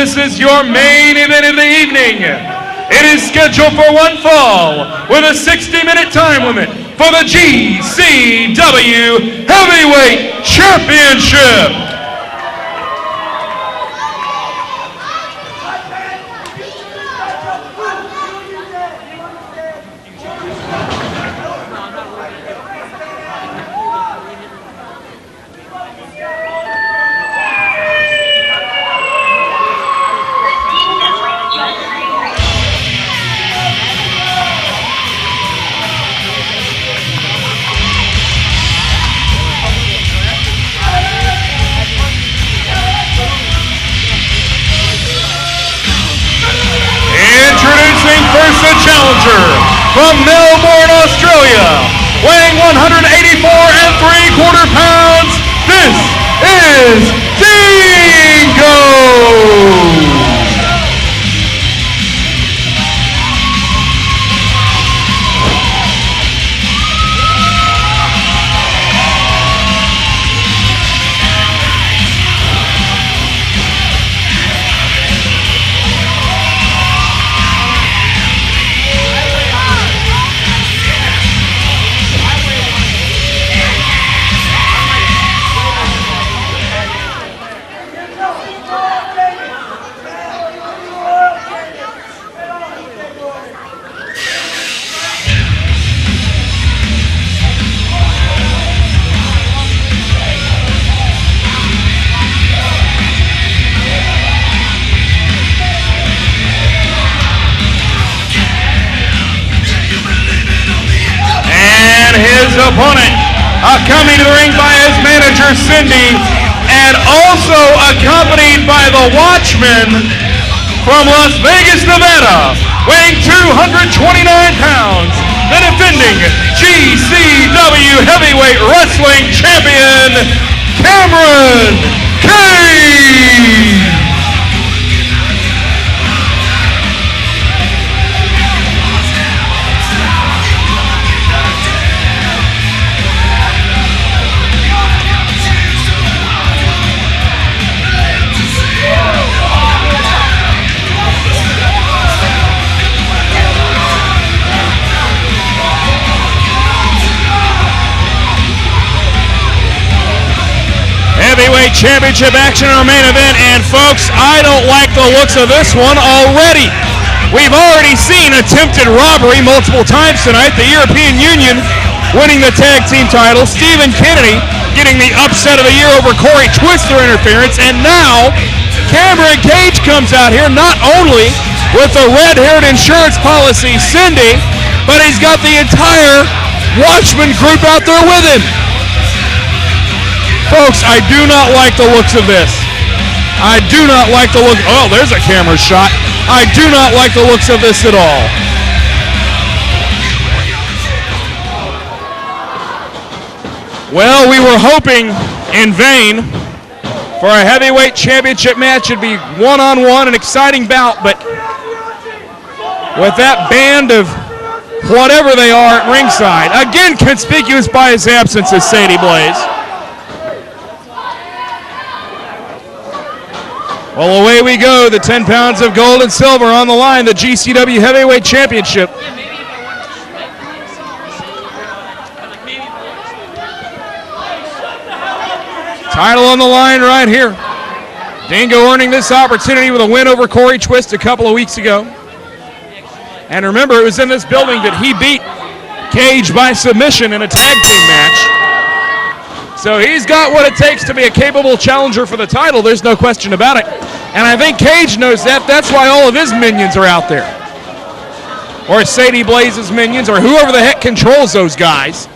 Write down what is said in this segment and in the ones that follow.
This is your main event of the evening. It is scheduled for one fall with a 60-minute time limit for the GCW Heavyweight Championship. First, the challenger from Melbourne, Australia, weighing 184 3/4 pounds. This is Dingo. His opponent, coming to the ring by his manager, Cindy, and also accompanied by the Watchman from Las Vegas, Nevada, weighing 229 pounds, the defending GCW Heavyweight Wrestling Champion, Cameron Cage. Heavyweight Championship action in our main event, and folks, I don't like the looks of this one already. We've already seen attempted robbery multiple times tonight. The European Union winning the tag team title, Stephen Kennedy getting the upset of the year over Corey Twister interference, and now Cameron Cage comes out here not only with the red-haired insurance policy, Cindy, but he's got the entire Watchman group out there with him. Folks, I do not like the looks of this. I do not like the look. Oh, there's a camera shot. I do not like the looks of this at all. Well, we were hoping in vain for a heavyweight championship match. It'd be one-on-one, an exciting bout, but with that band of whatever they are at ringside, again conspicuous by his absence is Sadie Blaze. Well, away we go. The 10 pounds of gold and silver on the line. The GCW Heavyweight Championship. Title on the line right here. Dingo earning this opportunity with a win over Corey Twist a couple of weeks ago. And remember, it was in this building that he beat Cage by submission in a tag team match. So he's got what it takes to be a capable challenger for the title. There's no question about it. And I think Cage knows that. That's why all of his minions are out there. Or Sadie Blaze's minions, or whoever the heck controls those guys.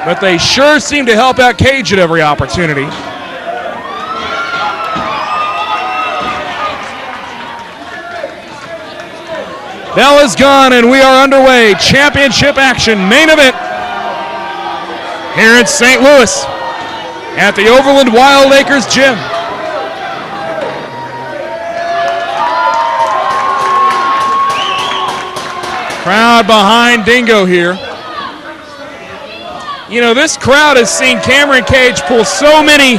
But they sure seem to help out Cage at every opportunity. Bell is gone, and we are underway. Championship action, main event. Here in St. Louis at the Overland Wild Acres Gym. Crowd behind Dingo here. You know, this crowd has seen Cameron Cage pull so many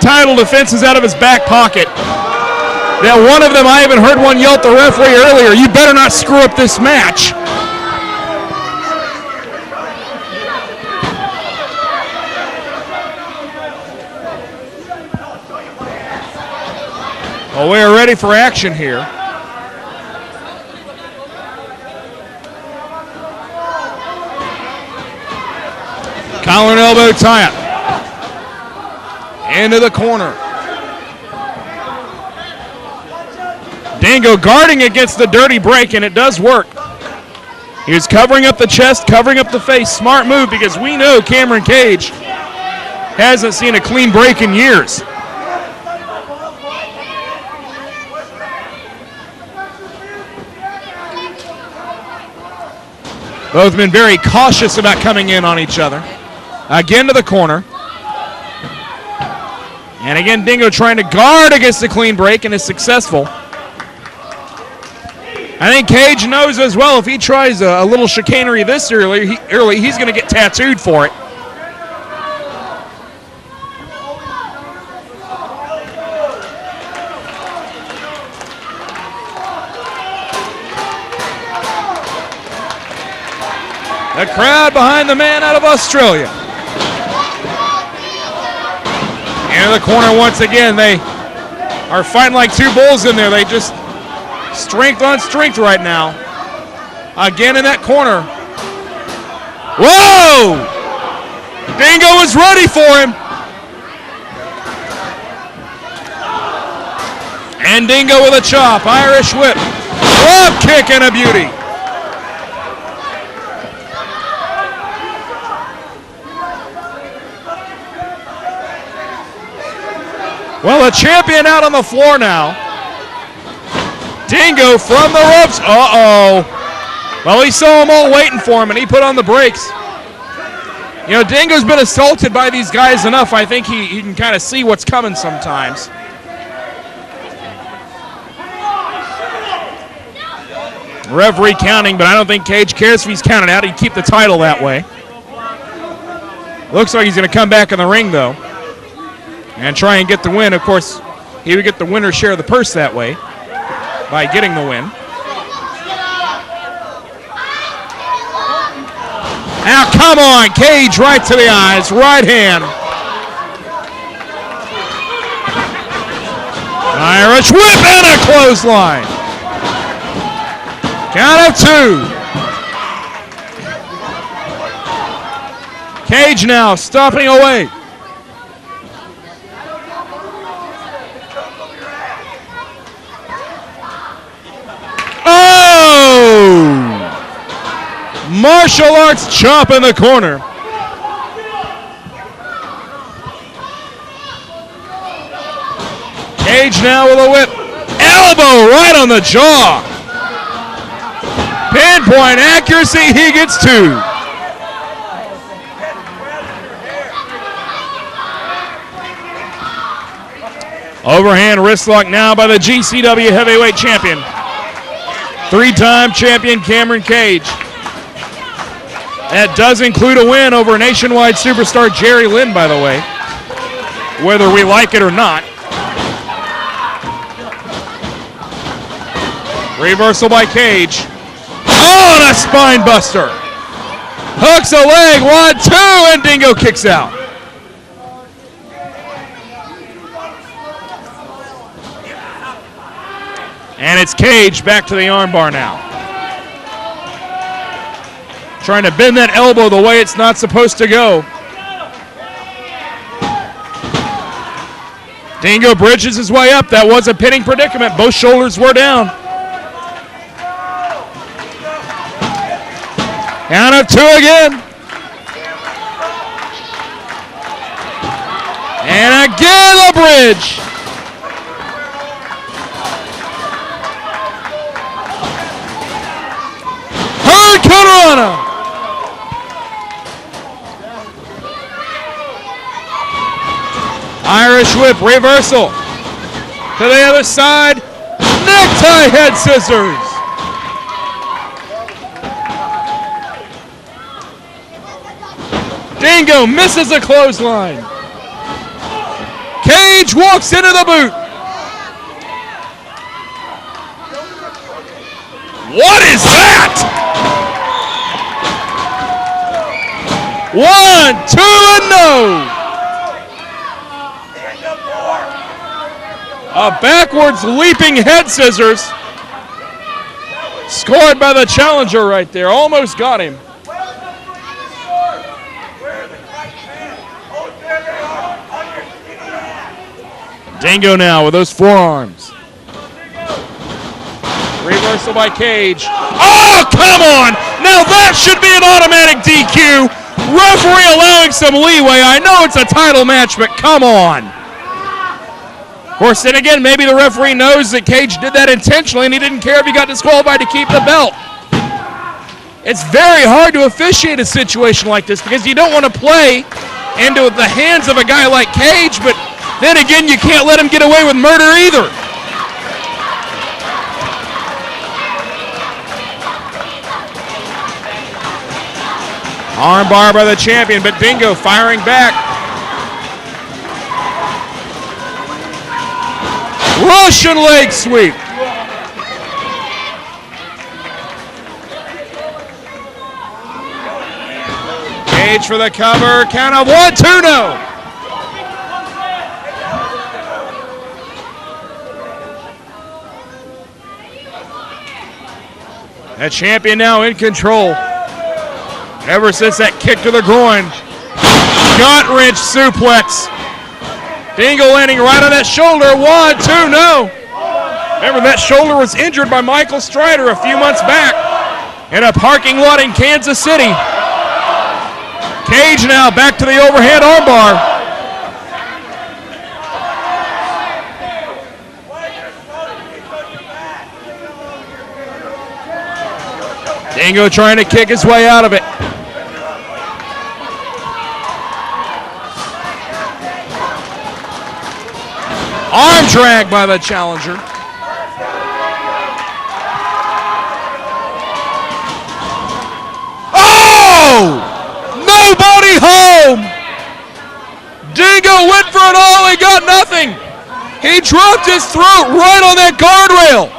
title defenses out of his back pocket that one of them, I even heard one yell at the referee earlier, "You better not screw up this match." Well, we are ready for action here. Collar and elbow tie-up. Into the corner. Dingo guarding against the dirty break, and it does work. He was covering up the chest, covering up the face. Smart move, because we know Cameron Cage hasn't seen a clean break in years. Both been very cautious about coming in on each other. Again to the corner. And again, Dingo trying to guard against the clean break and is successful. I think Cage knows as well, if he tries a little chicanery this early, he's going to get tattooed for it. The crowd behind the man out of Australia. Into the corner once again. They are fighting like two bulls in there. They just strength on strength right now. Again in that corner. Whoa! Dingo is ready for him. And Dingo with a chop. Irish whip. Drop kick and a beauty. Well, a champion out on the floor now. Dingo from the ropes. Uh-oh. Well, he saw them all waiting for him, and he put on the brakes. You know, Dingo's been assaulted by these guys enough. I think he can kind of see what's coming sometimes. Referee counting, but I don't think Cage cares if he's counted out. He'd keep the title that way. Looks like he's going to come back in the ring, though, and try and get the win. Of course, he would get the winner's share of the purse that way by getting the win. Now, come on, Cage right to the eyes, right hand. Irish whip and a clothesline. Count of two. Cage now stopping away. Martial arts chop in the corner. Cage now with a whip. Elbow right on the jaw. Pinpoint accuracy, he gets two. Overhand wrist lock now by the GCW heavyweight champion. Three-time champion Cameron Cage. That does include a win over Nationwide superstar Jerry Lynn, by the way, whether we like it or not. Reversal by Cage. Oh, and a spine buster. Hooks a leg, 1, 2, and Dingo kicks out. And it's Cage back to the armbar now. Trying to bend that elbow the way it's not supposed to go. Dingo bridges his way up. That was a pinning predicament. Both shoulders were down. Count of two again. And again a bridge. Hurricanrana. Irish whip, reversal. To the other side, necktie head scissors. Dingo misses a clothesline. Cage walks into the boot. 1, 2, and no. A backwards leaping head scissors. Scored by the challenger right there. Almost got him. Dingo now with those forearms. Reversal by Cage. Oh, come on! Now that should be an automatic DQ. Referee allowing some leeway. I know it's a title match, but come on. Of course, then again, maybe the referee knows that Cage did that intentionally and he didn't care if he got disqualified to keep the belt. It's very hard to officiate a situation like this because you don't want to play into the hands of a guy like Cage, but then again, you can't let him get away with murder either. Armbar by the champion, but Dingo firing back. Russian leg sweep. Cage for the cover. Count of 1, 2, no. The champion now in control. Ever since that kick to the groin. Gut-wrench suplex. Dingo landing right on that shoulder. 1, 2, no. Remember, that shoulder was injured by Michael Strider a few months back in a parking lot in Kansas City. Cage now back to the overhead armbar. Dingo trying to kick his way out of it. Arm drag by the challenger. Oh! Nobody home! Dingo went for it all, he got nothing. He dropped his throat right on that guardrail.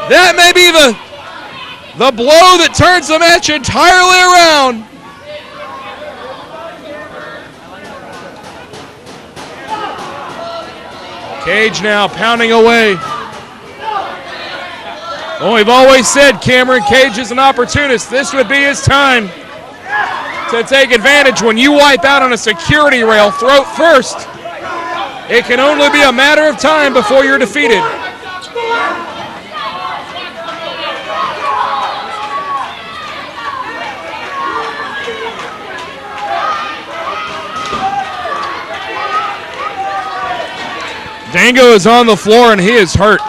That may be the blow that turns the match entirely around. Cage now pounding away. Well, we've always said Cameron Cage is an opportunist. This would be his time to take advantage. When you wipe out on a security rail, throat first, it can only be a matter of time before you're defeated. Dingo is on the floor and he is hurt.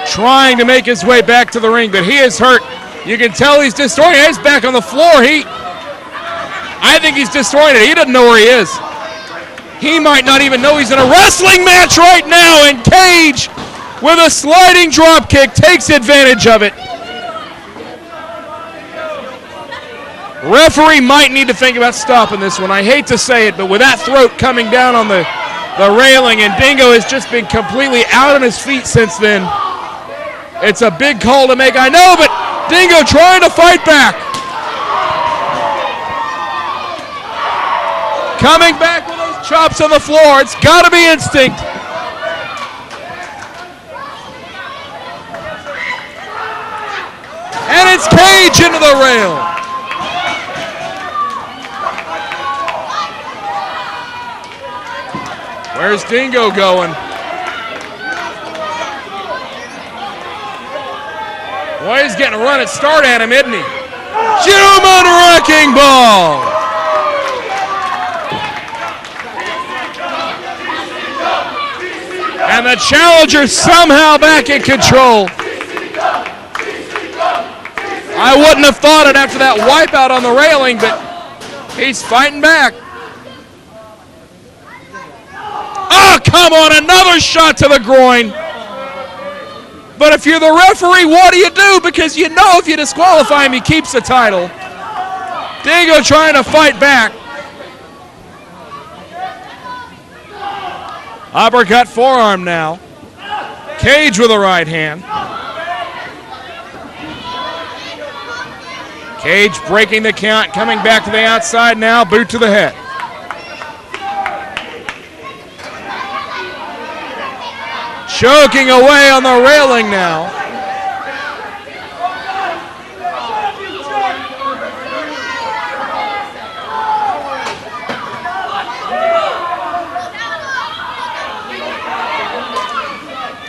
Trying to make his way back to the ring, but he is hurt. You can tell he's disoriented. He's back on the floor. I think he's disoriented. He doesn't know where he is. He might not even know he's in a wrestling match right now, and Cage, with a sliding drop kick, takes advantage of it. Referee might need to think about stopping this one. I hate to say it, but with that throat coming down on the railing, and Dingo has just been completely out on his feet since then, it's a big call to make, I know, but Dingo trying to fight back. Coming back with those chops on the floor. It's got to be instinct. And it's Cage into the rail. Where's Dingo going? Boy, he's getting a run at start at him, isn't he? Human Wrecking Ball! And the challenger somehow back in control. I wouldn't have thought it after that wipeout on the railing, but he's fighting back. Oh, come on, another shot to the groin. But if you're the referee, what do you do? Because you know if you disqualify him, he keeps the title. Dingo trying to fight back. Uppercut forearm now. Cage with a right hand. Cage breaking the count, coming back to the outside now, boot to the head. Choking away on the railing now.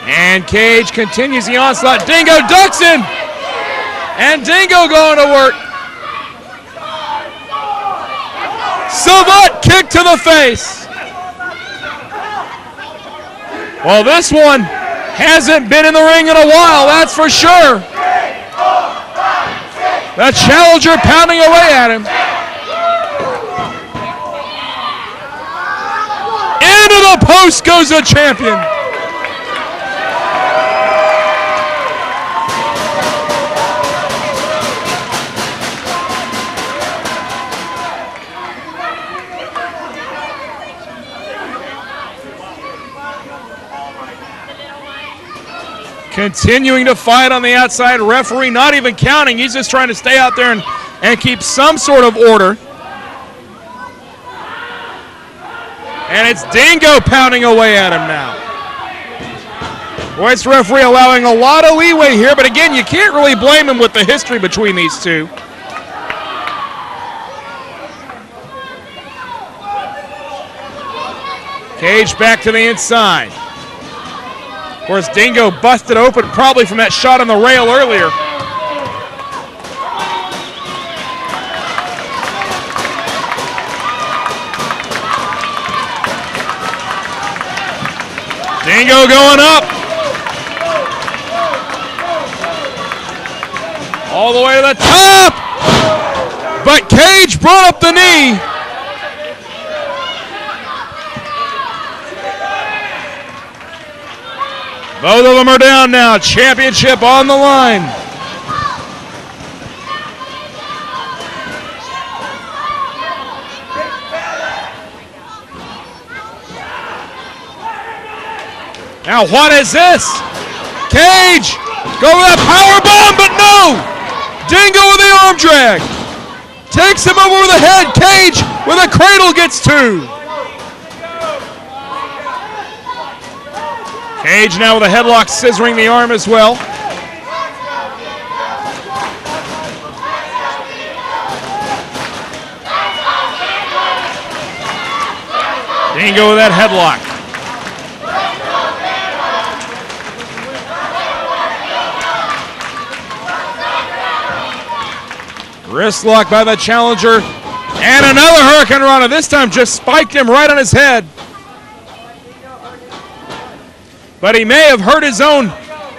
And Cage continues the onslaught. Dingo ducks him. And Dingo going to work. Savant kick to the face. Well, this one hasn't been in the ring in a while, that's for sure. The challenger pounding away at him. Into the post goes the champion. Continuing to fight on the outside. Referee not even counting. He's just trying to stay out there and keep some sort of order. And it's Dingo pounding away at him now. Voice referee allowing a lot of leeway here, but again, you can't really blame him with the history between these two. Cage back to the inside. Of course, Dingo busted open probably from that shot on the rail earlier. Dingo going up. All the way to the top. But Cage brought up the knee. Both of them are down now. Championship on the line. Now what is this? Cage, go with that power bomb, but no! Dingo with the arm drag. Takes him over the head. Cage with a cradle gets two. Cage now with a headlock, scissoring the arm as well. Dingo with that headlock. Wrist lock by the challenger. And another Hurricane Rana. This time just spiked him right on his head. But he may have hurt his own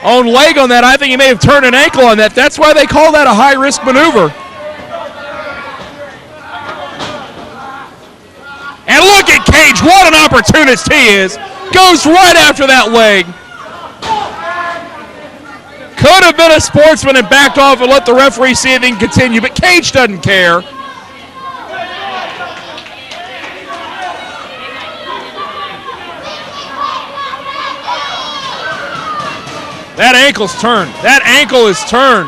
leg on that. I think he may have turned an ankle on that. That's why they call that a high-risk maneuver. And look at Cage. What an opportunist he is. Goes right after that leg. Could have been a sportsman and backed off and let the referee see it and continue, but Cage doesn't care. That ankle's turned. That ankle is turned.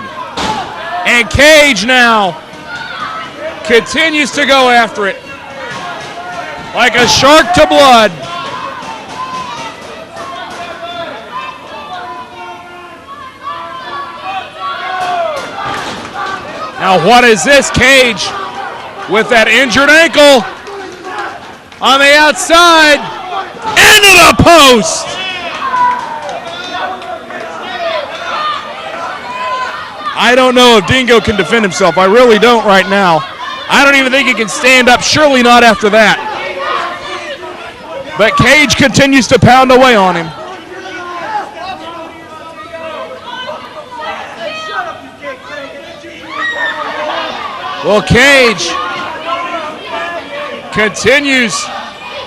And Cage now continues to go after it. Like a shark to blood. Now what is this? Cage with that injured ankle on the outside. Into the post. I don't know if Dingo can defend himself. I really don't right now. I don't even think he can stand up. Surely not after that. But Cage continues to pound away on him. Well, Cage continues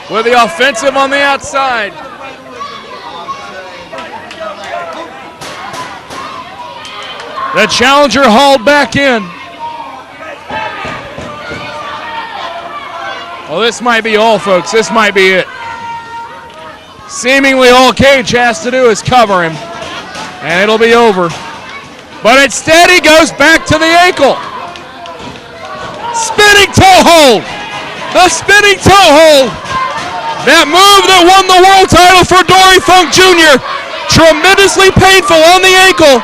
with the offensive on the outside. The challenger hauled back in. Well, this might be all, folks. This might be it. Seemingly all Cage has to do is cover him, and it'll be over. But instead he goes back to the ankle. Spinning toe hold. The spinning toe hold. That move that won the world title for Dory Funk Jr. Tremendously painful on the ankle.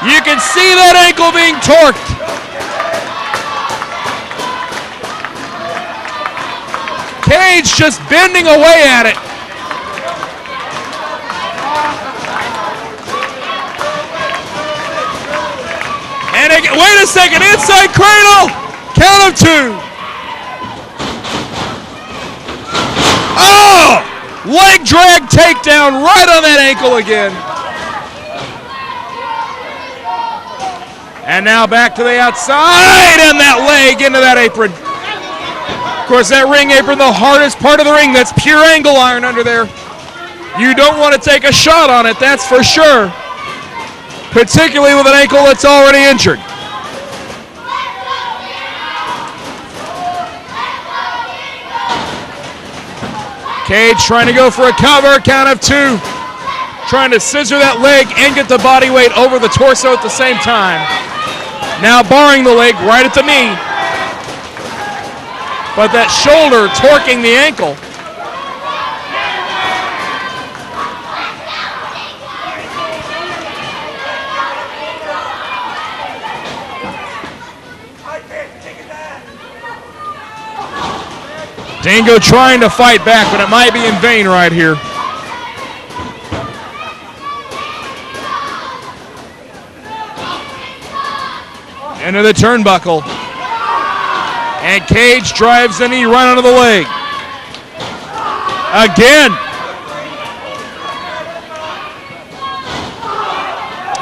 You can see that ankle being torqued. Cage just bending away at it. And again, wait a second, inside cradle. Count of 2. Oh! Leg drag takedown right on that ankle again. And now back to the outside, and that leg into that apron. Of course, that ring apron, the hardest part of the ring. That's pure angle iron under there. You don't want to take a shot on it, that's for sure. Particularly with an ankle that's already injured. Cage trying to go for a cover, count of 2. Trying to scissor that leg and get the body weight over the torso at the same time. Now barring the leg right at the knee. But that shoulder torquing the ankle. Dingo trying to fight back, but it might be in vain right here. Into the turnbuckle. And Cage drives the knee right onto the leg. Again.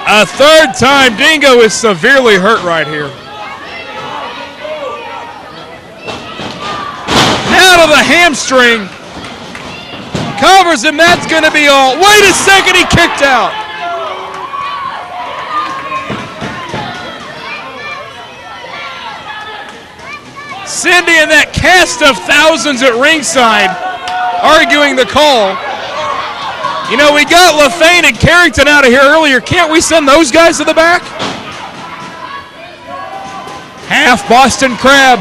A third time. Dingo is severely hurt right here. Out of the hamstring. Covers him, that's going to be all. Wait a second, he kicked out. Cindy and that cast of thousands at ringside arguing the call. You know, we got LaFane and Carrington out of here earlier. Can't we send those guys to the back? Half Boston Crab.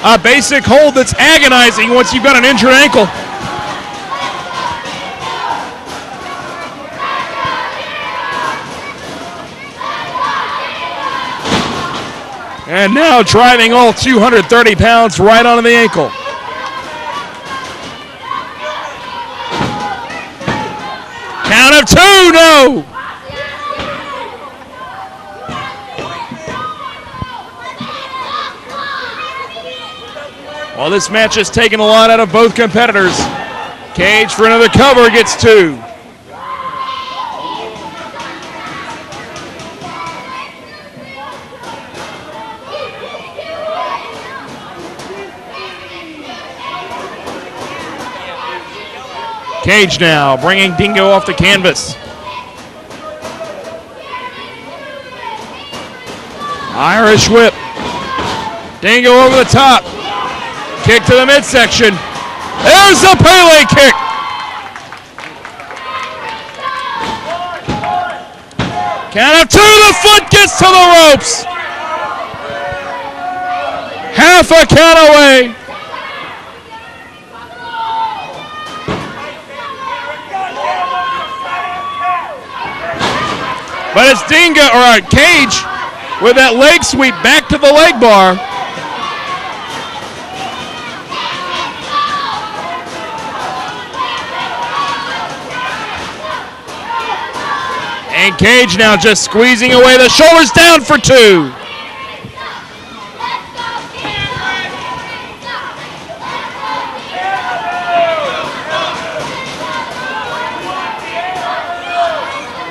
A basic hold that's agonizing once you've got an injured ankle. And now driving all 230 pounds right onto the ankle. Count of 2, no! Well, this match has taken a lot out of both competitors. Cage for another cover gets 2. Cage now bringing Dingo off the canvas. Irish whip. Dingo over the top. Kick to the midsection. There's the Pele kick. Count of 2, the foot gets to the ropes. Half a count away. But it's Dingo, or Cage, with that leg sweep back to the leg bar. And Cage now just squeezing away the shoulders, down for 2.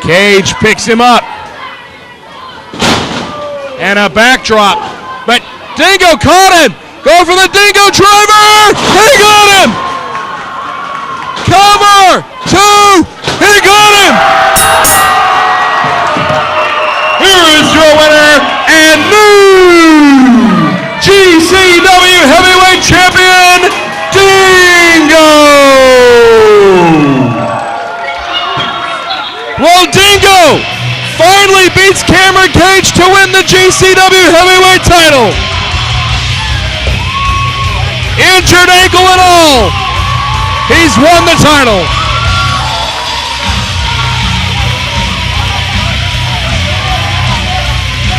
Cage picks him up. And a backdrop. But Dingo caught him. Go for the Dingo driver. He got him. Cover. 2. He got him. Here is your winner and new GCW Heavyweight Champion, Dingo. GCW heavyweight title. Injured ankle and all, he's won the title.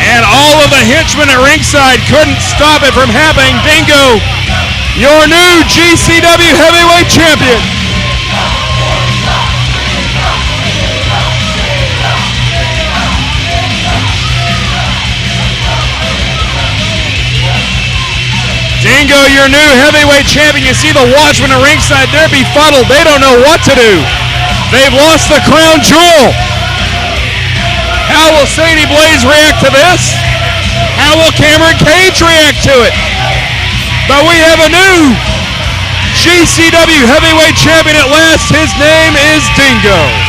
And all of the henchmen at ringside couldn't stop it from happening. Dingo, your new GCW heavyweight champion. Dingo, your new heavyweight champion. You see the watchmen at ringside, they're befuddled. They don't know what to do. They've lost the crown jewel. How will Sadie Blaze react to this? How will Cameron Cage react to it? But we have a new GCW heavyweight champion at last. His name is Dingo.